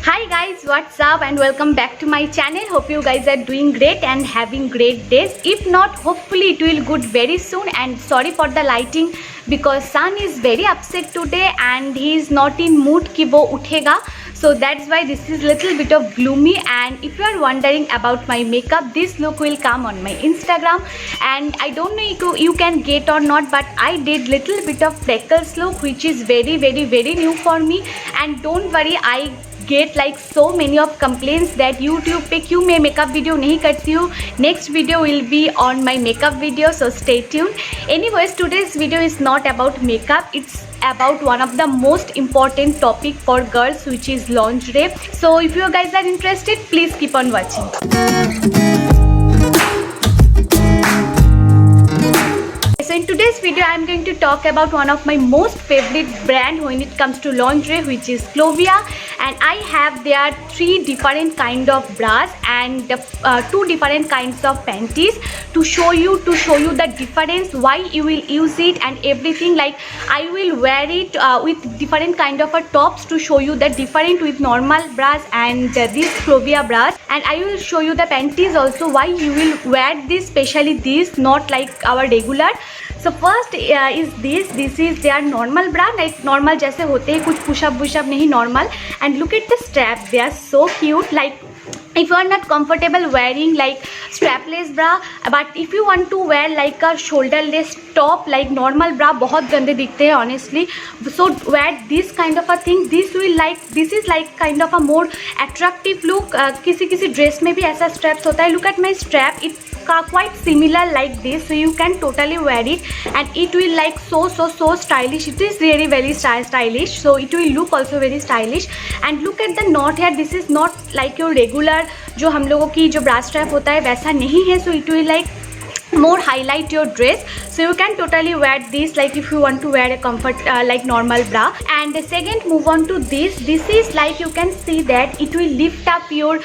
Hi guys, what's up and welcome back to my channel. Hope you guys are doing great and having great days. If not, hopefully it will good very soon. And sorry for the lighting because sun is very upset today and he is not in mood ki wo uthega. So that's why this is little bit of gloomy. And if you are wondering about my makeup, this look will come on my Instagram. And I don't know if you can get or not, but I did little bit of freckles look which is very new for me. And don't worry, I get like so many of complaints that YouTube पे क्यों मैं makeup video नहीं करती हूँ. Next video will be on my makeup video, so stay tuned. Anyways, today's video is not about makeup. It's about one of the most important topic for girls, which is lingerie. So if you guys are interested, please keep on watching. So in today's video I am going to talk about one of my most favorite brand when it comes to lingerie, which is Clovia. And I have there 3 different kind of bras and 2 different kinds of panties to show you the difference, why you will use it and everything. Like I will wear it with different kind of tops to show you the different with normal bras and this Clovia bras. And I will show you the panties also, why you will wear this, especially this, not like our regular. So first is this is their normal bra, like normal जैसे होते हैं, कुछ pushup नहीं, normal. And look at the strap, they are so cute. Like if you are not comfortable wearing like strapless bra, but if you want to wear like a shoulderless top like normal bra, बहुत गंदे दिखते हैं honestly. So wear this kind of a thing. This is like kind of a more attractive look. किसी dress में भी ऐसा straps होता है. Look at my strap, it's quite similar like this, so you can totally wear it and it will like so stylish. It is really very stylish, so it will look also very stylish. And look at the knot here. This is not like your regular जो हम लोगों की जो bra strap होता है वैसा नहीं है. So it will like more highlight your dress, so you can totally wear this like if you want to wear a comfort like normal bra. And the second, move on to this is like you can see that it will lift up your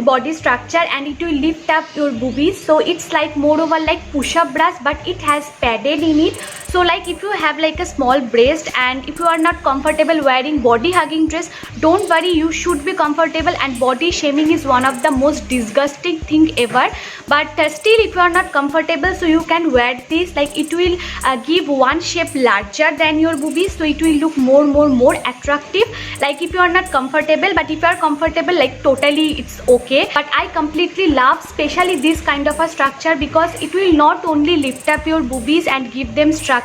body structure and it will lift up your boobies. So it's like more over like push-up bras, but it has padded in it. So like if you have like a small breast and if you are not comfortable wearing body hugging dress, don't worry, you should be comfortable. And body shaming is one of the most disgusting thing ever, but still if you are not comfortable, so you can wear this. Like it will give one shape larger than your boobies, so it will look more attractive. Like if you are not comfortable, but if you are comfortable, like totally it's okay. But I completely love especially this kind of a structure because it will not only lift up your boobies and give them structure,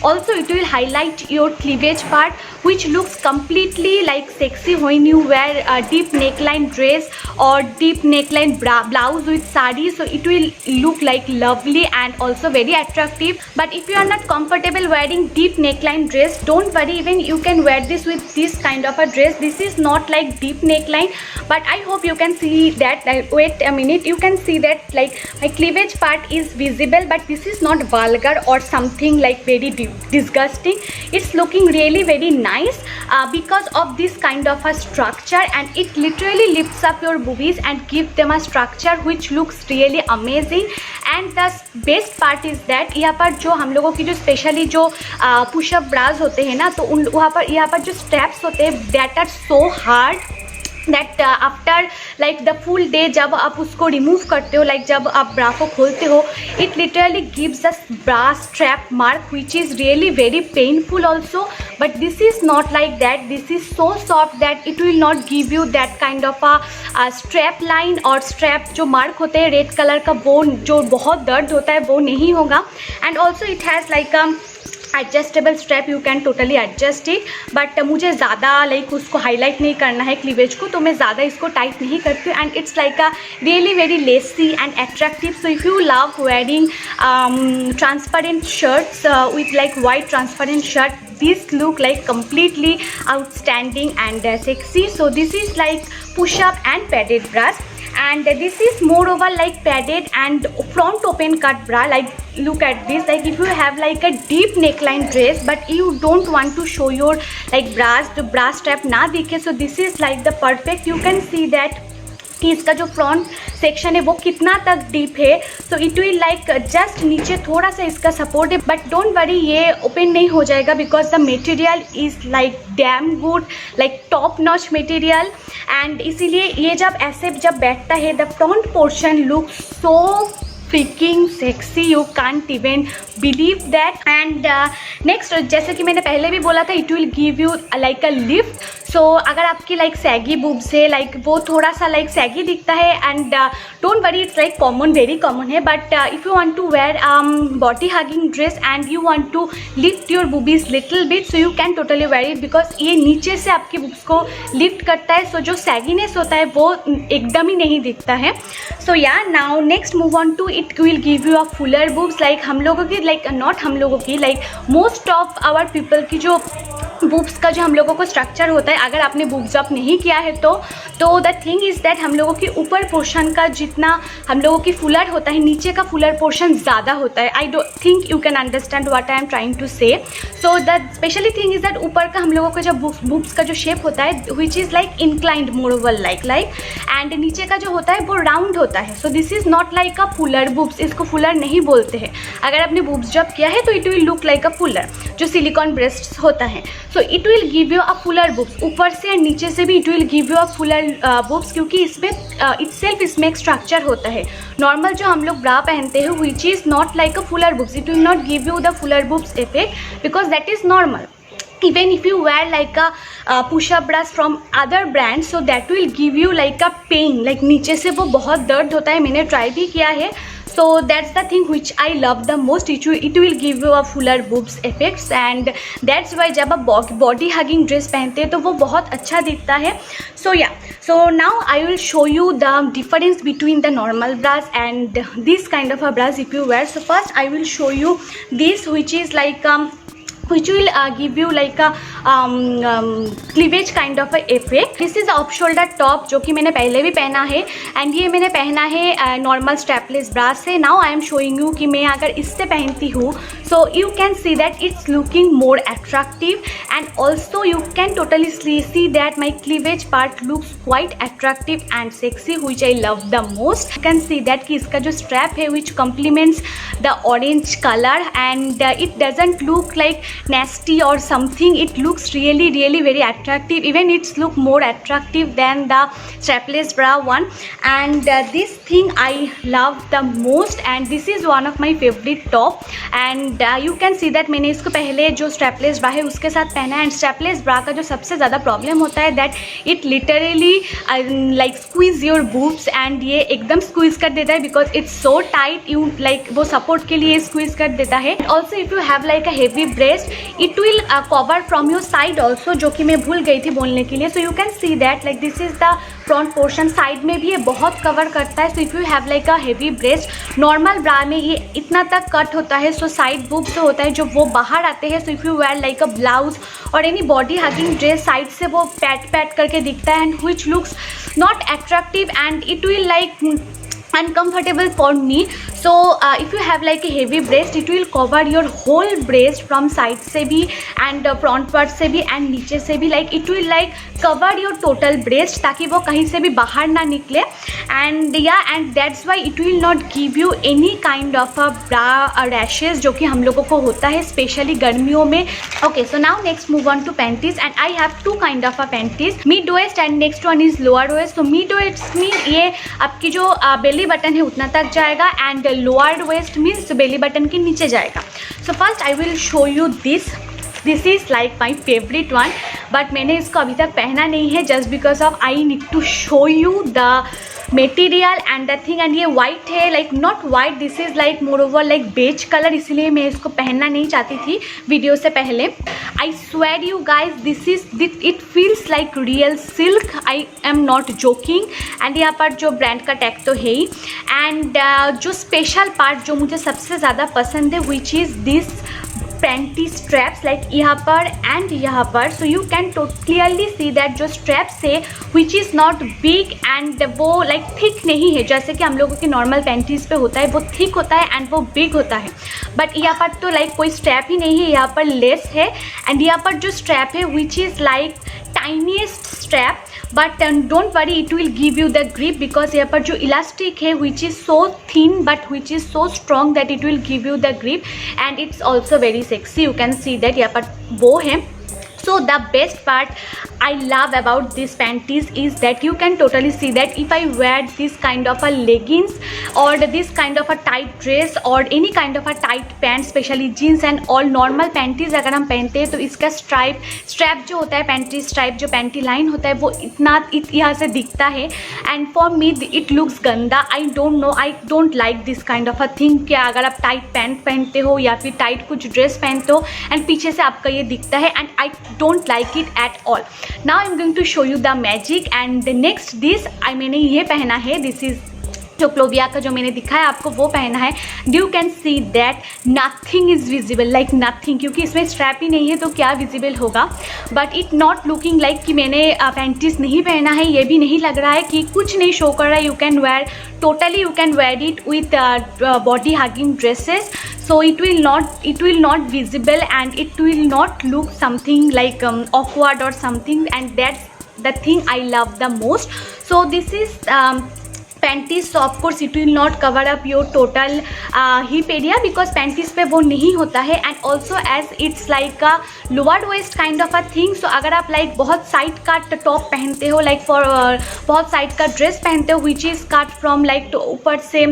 also it will highlight your cleavage part, which looks completely like sexy when you wear a deep neckline dress or deep neckline blouse with sari. So it will look like lovely and also very attractive. But if you are not comfortable wearing deep neckline dress, don't worry, even you can wear this with this kind of a dress. This is not like deep neckline, but I hope you can see that. Wait a minute, you can see that like my cleavage part is visible, but this is not vulgar or something like very disgusting. It's looking really very nice because of this kind of a structure, and it literally lifts up your boobies and give them a structure which looks really amazing. And the best part is that यहाँ पर जो हम लोगों की जो specially जो pushup bras होते हैं ना, तो यहाँ पर जो स्ट्रैप्स होते हैं, that are so hard that after like the full day जब आप उसको remove करते हो, like जब आप bra को खोलते हो, it literally gives us bra strap mark, which is really very painful also. But this is not like that. This is so soft that it will not give you that kind of a strap line or strap जो mark होते हैं red color का, वो जो बहुत दर्द होता है वो नहीं होगा. And also it has like a adjustable strap, you can totally adjust it. But मुझे ज़्यादा लाइक उसको हाईलाइट नहीं करना है क्लीवेज को, तो मैं ज़्यादा इसको टाइट नहीं करती हूँ. And it's like a really very lacy and attractive. So if you love wearing transparent shirts with like white transparent shirt, this look like completely outstanding and sexy. So this is like push up and padded bras, and this is moreover like padded and front open cut bra. Like look at this, like if you have like a deep neckline dress but you don't want to show your like bras, the bra strap na dikhe, so this is like the perfect. You can see that कि इसका जो front section है वो कितना तक deep है. So it will like just नीचे थोड़ा सा इसका सपोर्ट है, बट डोंट वरी ये ओपन नहीं हो जाएगा because the material is like damn good, like top notch material. And इसीलिए ये जब ऐसे जब बैठता है the front portion look so freaking sexy, you can't even believe that. And next, जैसे कि मैंने पहले भी बोला था, it will give you like a lift. सो अगर आपकी लाइक सैगी बूब्स है, लाइक वो थोड़ा सा लाइक सैगी दिखता है, and don't worry it's like common, very common है. But if you want to wear body hugging dress and you want to lift your boobies little bit, so you can totally wear it because ये नीचे से आपकी boobs को lift करता है. सो जो sagginess होता है वो एकदम ही नहीं दिखता है. So yeah now next move on to, it will give you a fuller boobs. Like हम लोगों की, लाइक नॉट हम लोगों की, like most of our people की जो बूब्स का जो हम लोगों को स्ट्रक्चर होता है, अगर आपने बूब जॉब नहीं किया है तो द थिंग इज़ दैट हम लोगों की ऊपर पोर्शन का जितना हम लोगों की फुलर होता है, नीचे का फुलर पोर्शन ज़्यादा होता है. I don't think you can understand what I am trying to say. So the specially thing is that ऊपर का हम लोगों का जो बूब्स का जो शेप होता है which is like inclined more over like and नीचे का जो होता है वो राउंड होता है. So this is not like a fuller boobs, इसको फुलर नहीं बोलते हैं. अगर आपने बूब्स जॉब किया है तो it will look like a Fuller जो सिलिकॉन ब्रेस्ट होता है. So it will give you a fuller boobs, ऊपर से एंड नीचे से भी it will give you a fuller boobs, क्योंकि इसमें इटसेल्फ इसमें एक स्ट्रक्चर होता है. नॉर्मल जो हम लोग ब्रा पहनते हैं which is not like a fuller boobs, it will not give you the Fuller boobs effect because that is normal. Even if you wear like a push-up bras from other brands, so that will give you like a pain, like नीचे से वो बहुत दर्द होता है. मैंने try भी किया है. So that's the thing which I love the most. It will give you a fuller boobs effects and that's why जब आप body hugging dress पहनते हैं तो वो बहुत अच्छा दिखता है. So yeah, so now I will show you the difference between the normal bras and this kind of a bras if you wear. So first I will show you this which is like which will give you like a cleavage kind of a effect. This is off shoulder top जो कि मैंने पहले भी पहना है and ये मैंने पहना है नॉर्मल स्ट्रैपलेस ब्रा से. Now I am showing you कि मैं अगर इससे पहनती हूँ so you can see that it's looking more attractive and also you can totally see that my cleavage part looks quite attractive and sexy which I love the most. You can see that कि इसका जो strap है which compliments the orange colour and it doesn't look like nasty or something. It looks really very attractive. Even it's look more attractive than the strapless bra one. And this thing I love the most and this is one of my favorite top. And you can see that मैंने इसको पहले जो strapless bra है उसके साथ पहना है. And strapless bra का जो सबसे ज़्यादा प्रॉब्लम होता है that it literally like squeeze your boobs and ये एकदम squeeze कर देता है because it's so tight. You like वो support के लिए squeeze कर देता है. Also if you have like a heavy breast it will cover from your side also, जो कि मैं भूल गई थी बोलने के लिए. So you can see that like this is the front portion. Side में भी ये बहुत कवर करता है. So if you have like a heavy breast, normal bra में ये इतना तक कट होता है. So साइड बुब जो होता है जो वो बाहर आते हैं. So if you wear like a blouse or any body hugging dress, side से वो पैट करके दिखता है and which looks not attractive and it will like uncomfortable for me. So if you have like a heavy breast it will cover your whole breast from side से भी and front part से भी and नीचे से भी. like it will like cover your total breast ताकि वो कहीं से भी बाहर ना निकले. and yeah and that's why it will not give you any kind of a bra rashes जो कि हम लोगों को होता है स्पेशली गर्मियों में. okay so now next move on to panties and I have two kind of a panties, mid waist and next one is lower waist. so mid waist में ये आपकी जो बेली बटन है उतना तक जाएगा and lower waist means belly button के नीचे जाएगा. So first I will show you this is like my favourite one but मैंने इसको अभी तक पहना नहीं है just because of I need to show you the material and the thing. And ये वाइट है, like not white, this is like more over like beige colour, इसलिए मैं इसको पहनना नहीं चाहती थी वीडियो से पहले. I swear you guys this is it feels like real silk, I am not joking. And यहाँ पर जो ब्रांड का टैग तो है ही. एंड जो स्पेशल पार्ट जो मुझे सबसे ज़्यादा पसंद है which is this panty straps like यहाँ पर एंड यहाँ पर. सो you can clearly see that जो स्ट्रैप्स है which is not big and वो लाइक थिक नहीं है जैसे कि हम लोगों की नॉर्मल पैंटीज़ पे होता है. वो थिक होता है एंड वो बिग होता है बट यहाँ पर तो लाइक कोई स्ट्रैप ही नहीं है, यहाँ पर लेस है. एंड यहाँ पर जो स्ट्रैप है which is like tiniest strap, but don't worry, it will give you the grip because यहाँ पर जो इलास्टिक है which is so thin but which is so strong that it will give you the grip, and it's also very sexy. You can see that यहाँ पर वो है. So the best part I love about these panties is that you can totally see that if I wear this kind of a leggings or this kind of a tight dress or any kind of a tight pants, especially jeans and all normal panties अगर हम पहनते हैं तो इसका strap जो होता है, panty stripe जो पैंटी लाइन होता है वो इतना यहाँ से दिखता है. And for me it looks गंदा. I don't like this kind of a thing कि अगर आप टाइट पैंट पहनते हो या फिर टाइट कुछ ड्रेस पहनते हो एंड पीछे से आपका ये दिखता है, and I don't like it at all. Now I'm going to show you the magic, and the next this मैंने ये पहना है. This is जो क्लोविया का जो मैंने दिखाया आपको वो पहना है. You can see that nothing is visible, like nothing, क्योंकि इसमें स्ट्रैप ही नहीं है तो क्या विजिबल होगा. But it not looking like कि मैंने पैंटीज नहीं पहना है. ये भी नहीं लग रहा है कि कुछ नहीं शो कर रहा है. You can wear totally, you can wear it with body hugging dresses, so it will not visible and it will not look something like awkward or something, and that's the thing I love the most. So this is panties, so of course it will not cover up your total hip area because panties पे वो नहीं होता है. and also as it's like a lowered waist kind of a thing, so अगर आप like बहुत side का top पहनते हो, like for बहुत साइड का ड्रेस पहनते हो which is cut from like तो ऊपर से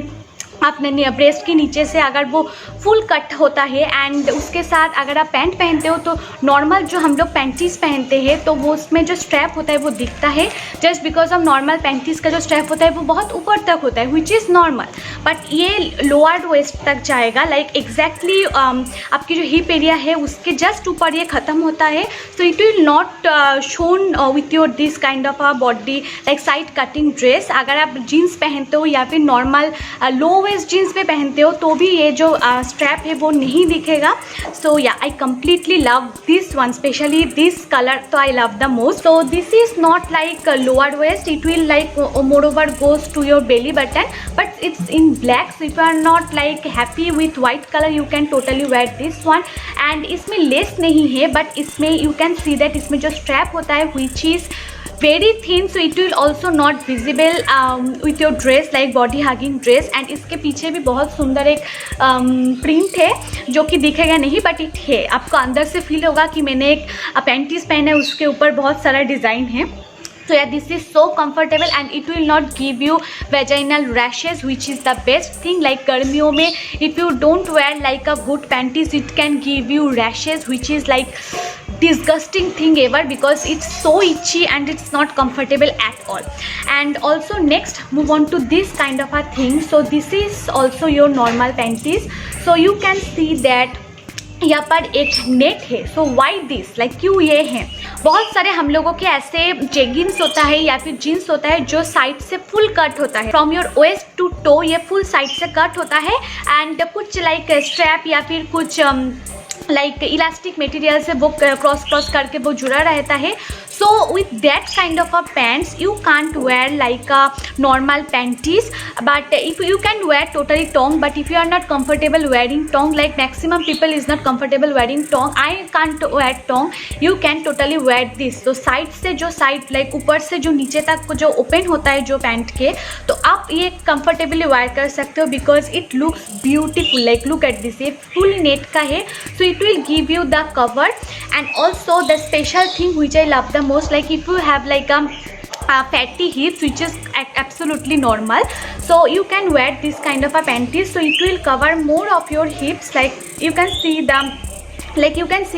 आपने ब्रेस्ट के नीचे से अगर वो फुल कट होता है एंड उसके साथ अगर आप पैंट पहनते हो तो नॉर्मल जो हम लोग पैंटीज पहनते हैं तो वो उसमें जो स्ट्रैप होता है वो दिखता है. Just because of normal panties का जो स्ट्रैप होता है वो बहुत ऊपर तक होता है विच इज़ नॉर्मल, बट ये लोअर वेस्ट तक जाएगा. लाइक एग्जैक्टली आपकी जो हिप एरिया है उसके जस्ट ऊपर ये ख़त्म होता है. So it will not shown with your this kind of a body like side cutting dress. अगर आप जीन्स पहनते हो या फिर नॉर्मल लो वेस्ट जीन्स पे पहनते हो तो भी ये जो स्ट्रैप है वो नहीं दिखेगा. So yeah I completely love this one, specially this colour तो I love the most. So this is not like lower waist, it will like more over goes to your belly button, but it's in black. So if you are not like happy with white colour you can totally wear this one. And इसमें lace नहीं है but इसमें you can see that इसमें जो strap होता है which is very thin, so it will also not visible with your dress like body hugging dress. and इसके पीछे भी बहुत सुंदर एक प्रिंट है जो कि दिखेगा नहीं बट इट है. आपको अंदर से फील होगा कि मैंने एक पैंटीज पहना है, उसके ऊपर बहुत सारा डिज़ाइन है. So yeah, this is so comfortable and it will not give you vaginal rashes, which is the best thing. Like गर्मियों में if you don't wear like a good panties, it can give you rashes, which is like disgusting thing ever because it's so itchy and it's not comfortable at all. And also next move on to this kind of a thing. So this is also your normal panties. So you can see that यहाँ पर एक net है. सो why this, like क्यों ये है. बहुत सारे हम लोगों के ऐसे जेगिंग्स होता है या फिर जीन्स होता है जो साइड से फुल कट होता है, from your waist to toe ये फुल साइड से कट होता है एंड कुछ लाइक स्ट्रैप या फिर कुछ लाइक इलास्टिक मटेरियल से वो क्रॉस करके वो जुड़ा रहता है. So with that kind of a pants you can't wear like a normal panties, but if you can wear totally tong, but if you are not comfortable wearing tong, like maximum people is not comfortable wearing tong, I can't wear tong, you can totally wear this. तो side से जो side like ऊपर से जो नीचे तक जो open होता है जो पैंट के, तो आप ये कंफर्टेबली वेयर कर सकते हो because it looks beautiful. Like look at this, ये फुल नेट का है. So it will give you the cover. And also the special thing which I love the most, like if you have like fatty hips which is absolutely normal, so you can wear this kind of a panties, so it will cover more of your hips. Like you can see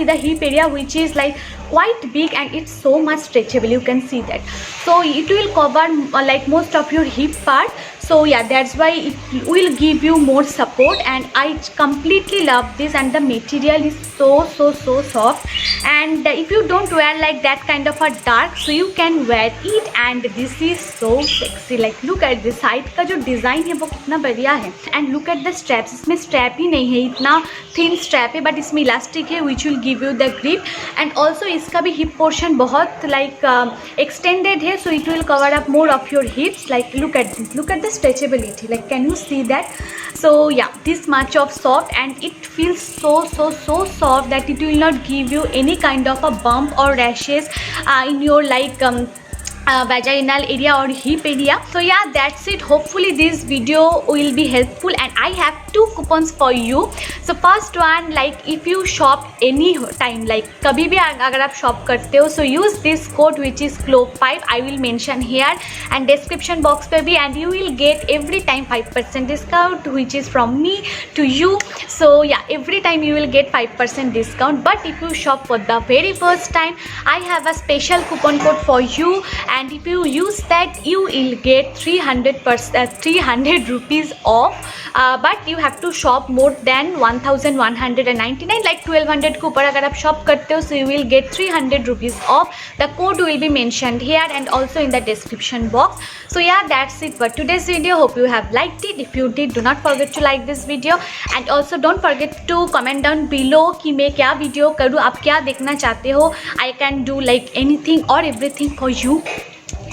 the hip area which is like quite big and it's so much stretchable, you can see that. So it will cover like most of your hip part. So yeah, that's why it will give you more support and I completely love this. And the material is so soft. And if you don't wear like that kind of a dark, so you can wear it and this is so sexy. Like look at this side का जो design है वो कितना बढ़िया है. And look at the straps, इसमें strap ही नहीं है, इतना थिन स्ट्रैप है बट इसमें इलास्टिक है which will give you the grip. And also इसका भी हिप पोर्शन बहुत लाइक एक्सटेंडेड है, so it will cover up more of your hips. Like look at this, look at the stretchability, like can you see that? So yeah, this much of soft and it feels so soft that it will not give you any kind of a bump or rashes in your like vaginal area or hip area. So yeah, that's it. Hopefully this video will be helpful, and I have 2 coupons for you. So first one, like if you shop any time, like कभी भी अगर आप shop करते हो, so use this code which is CLOVE5. I will mention here and description box पे भी, and you will get every time 5% discount which is from me to you. So yeah, every time you will get 5% discount. But if you shop for the very first time, I have a special coupon code for you, and if you use that you will get 300 rupees off. But you have to shop more than 1199, like 1200 के ऊपर अगर आप shop करते हो, so you will get 300 rupees off. The code will be mentioned here and also in the description box. So yeah, that's it for today's video. Hope you have liked it. If you did, do not forget to like this video, and also don't forget to comment down below कि मैं क्या video करूँ, आप क्या देखना चाहते हो. I can do like anything or everything for you.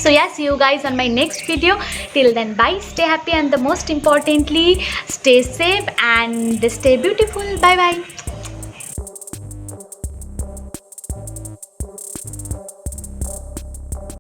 So yeah, see you guys on my next video. Till then, bye, stay happy, and the most importantly, stay safe and stay beautiful. Bye bye.